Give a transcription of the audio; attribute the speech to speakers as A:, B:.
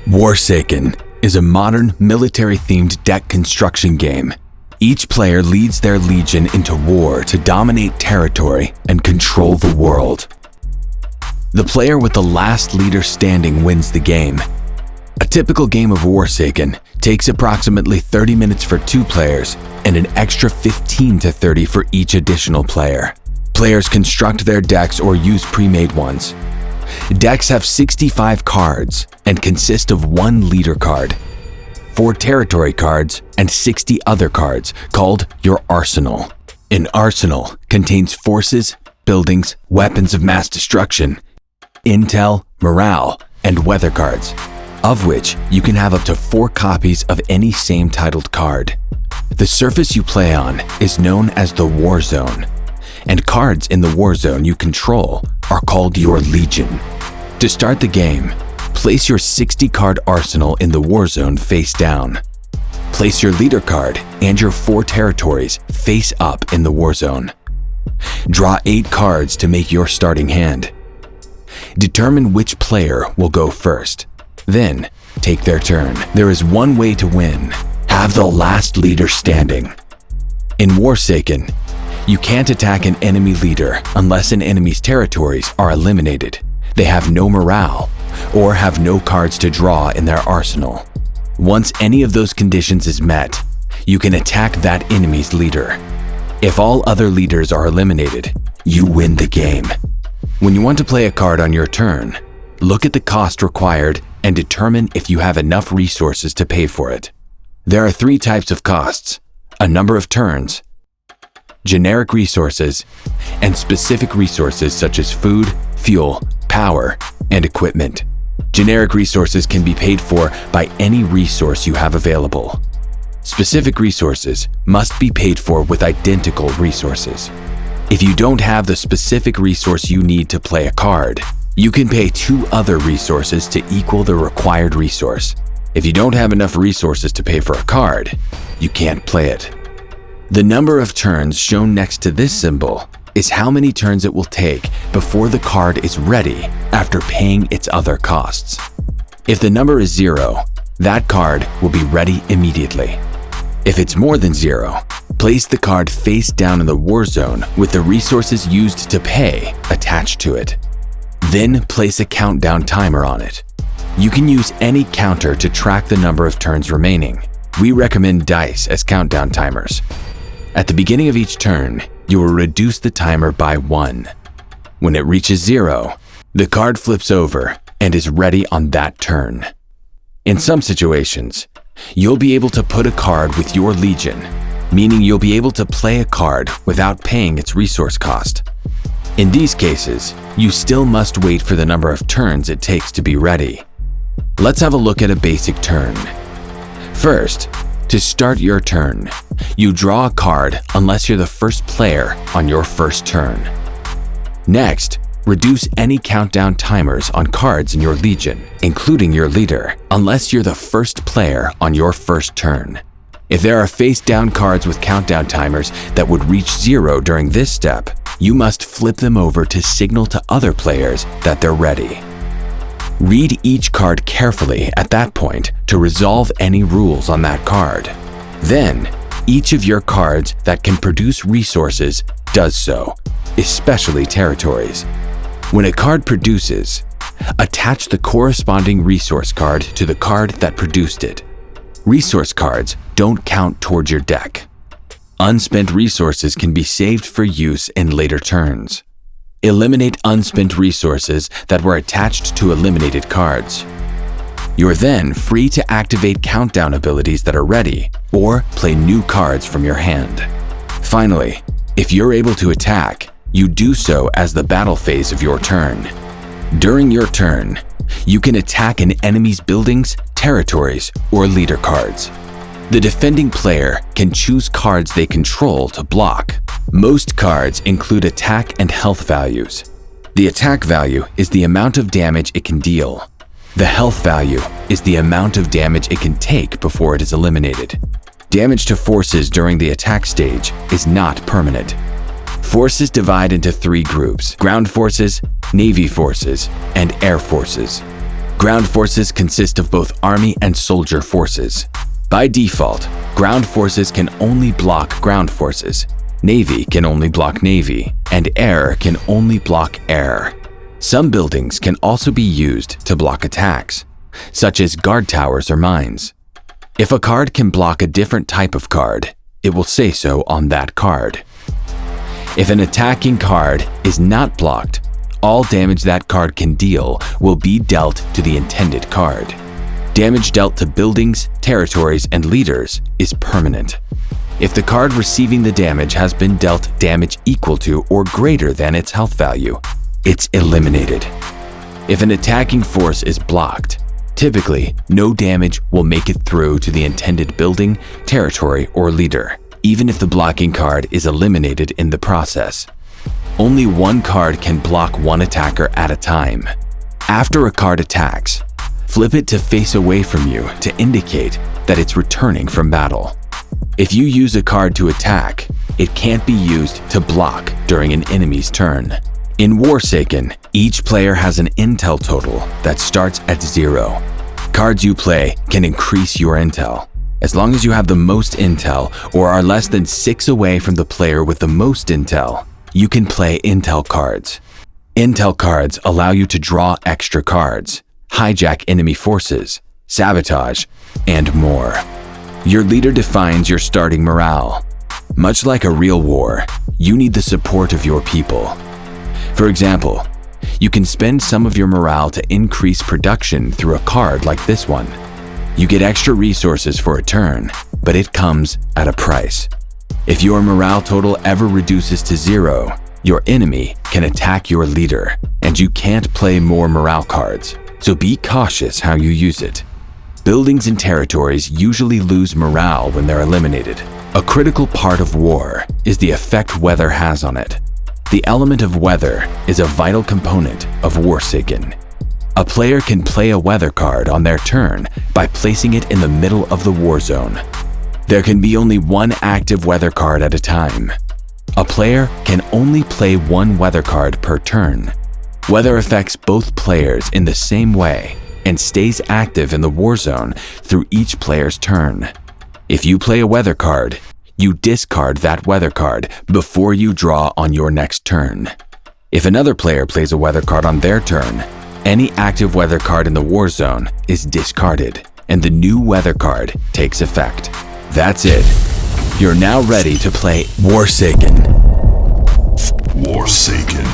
A: Warsaken is a modern military-themed deck construction game. Each player leads their legion into war to dominate territory and control the world. The player with the last leader standing wins the game. A typical game of Warsaken takes approximately 30 minutes for 2 players and an extra 15 to 30 for each additional player. Players construct their decks or use pre-made ones. Decks have 65 cards and consist of 1 leader card, 4 territory cards, and 60 other cards called your arsenal. An arsenal contains forces, buildings, weapons of mass destruction, intel, morale, and weather cards, of which you can have up to 4 copies of any same titled card. The surface you play on is known as the war zone, and cards in the war zone you control are called your legion. To start the game, place your 60-card arsenal in the war zone face down. Place your leader card and your 4 territories face up in the war zone. Draw 8 cards to make your starting hand. Determine which player will go first. Then, take their turn. There is one way to win. Have the last leader standing. In Warsaken, you can't attack an enemy leader unless an enemy's territories are eliminated. They have no morale or have no cards to draw in their arsenal. Once any of those conditions is met, you can attack that enemy's leader. If all other leaders are eliminated, you win the game. When you want to play a card on your turn, look at the cost required and determine if you have enough resources to pay for it. There are 3 types of costs: a number of turns, generic resources, and specific resources such as food, fuel, power, and equipment. Generic resources can be paid for by any resource you have available. Specific resources must be paid for with identical resources. If you don't have the specific resource you need to play a card, you can pay 2 other resources to equal the required resource. If you don't have enough resources to pay for a card, you can't play it. The number of turns shown next to this symbol is how many turns it will take before the card is ready after paying its other costs. If the number is 0, that card will be ready immediately. If it's more than 0, place the card face down in the war zone with the resources used to pay attached to it. Then place a countdown timer on it. You can use any counter to track the number of turns remaining. We recommend dice as countdown timers. At the beginning of each turn, you will reduce the timer by 1. When it reaches 0, the card flips over and is ready on that turn. In some situations, you'll be able to put a card with your legion, meaning you'll be able to play a card without paying its resource cost. In these cases, you still must wait for the number of turns it takes to be ready. Let's have a look at a basic turn. First, to start your turn, you draw a card unless you're the first player on your first turn. Next, reduce any countdown timers on cards in your legion, including your leader, unless you're the first player on your first turn. If there are face-down cards with countdown timers that would reach 0 during this step, you must flip them over to signal to other players that they're ready. Read each card carefully at that point to resolve any rules on that card. Then, each of your cards that can produce resources does so, especially territories. When a card produces, attach the corresponding resource card to the card that produced it. Resource cards don't count towards your deck. Unspent resources can be saved for use in later turns. Eliminate unspent resources that were attached to eliminated cards. You're then free to activate countdown abilities that are ready or play new cards from your hand. Finally, if you're able to attack, you do so as the battle phase of your turn. During your turn, you can attack an enemy's buildings, territories, or leader cards. The defending player can choose cards they control to block. Most cards include attack and health values. The attack value is the amount of damage it can deal. The health value is the amount of damage it can take before it is eliminated. Damage to forces during the attack stage is not permanent. Forces divide into 3 groups: ground forces, navy forces, and air forces. Ground forces consist of both army and soldier forces. By default, ground forces can only block ground forces, navy can only block navy, and air can only block air. Some buildings can also be used to block attacks, such as guard towers or mines. If a card can block a different type of card, it will say so on that card. If an attacking card is not blocked, all damage that card can deal will be dealt to the intended card. Damage dealt to buildings, territories, and leaders is permanent. If the card receiving the damage has been dealt damage equal to or greater than its health value, it's eliminated. If an attacking force is blocked, typically no damage will make it through to the intended building, territory, or leader, even if the blocking card is eliminated in the process. Only one card can block one attacker at a time. After a card attacks, flip it to face away from you to indicate that it's returning from battle. If you use a card to attack, it can't be used to block during an enemy's turn. In Warsaken, each player has an intel total that starts at 0. Cards you play can increase your intel. As long as you have the most intel or are less than 6 away from the player with the most intel, you can play intel cards. Intel cards allow you to draw extra cards, hijack enemy forces, sabotage, and more. Your leader defines your starting morale. Much like a real war, you need the support of your people. For example, you can spend some of your morale to increase production through a card like this one. You get extra resources for a turn, but it comes at a price. If your morale total ever reduces to 0, your enemy can attack your leader, and you can't play more morale cards, so be cautious how you use it. Buildings and territories usually lose morale when they're eliminated. A critical part of war is the effect weather has on it. The element of weather is a vital component of Warsaken. A player can play a weather card on their turn by placing it in the middle of the war zone. There can be only one active weather card at a time. A player can only play one weather card per turn. Weather affects both players in the same way and stays active in the war zone through each player's turn. If you play a weather card, you discard that weather card before you draw on your next turn. If another player plays a weather card on their turn, any active weather card in the war zone is discarded, and the new weather card takes effect. That's it. You're now ready to play Warsaken.
B: Warsaken.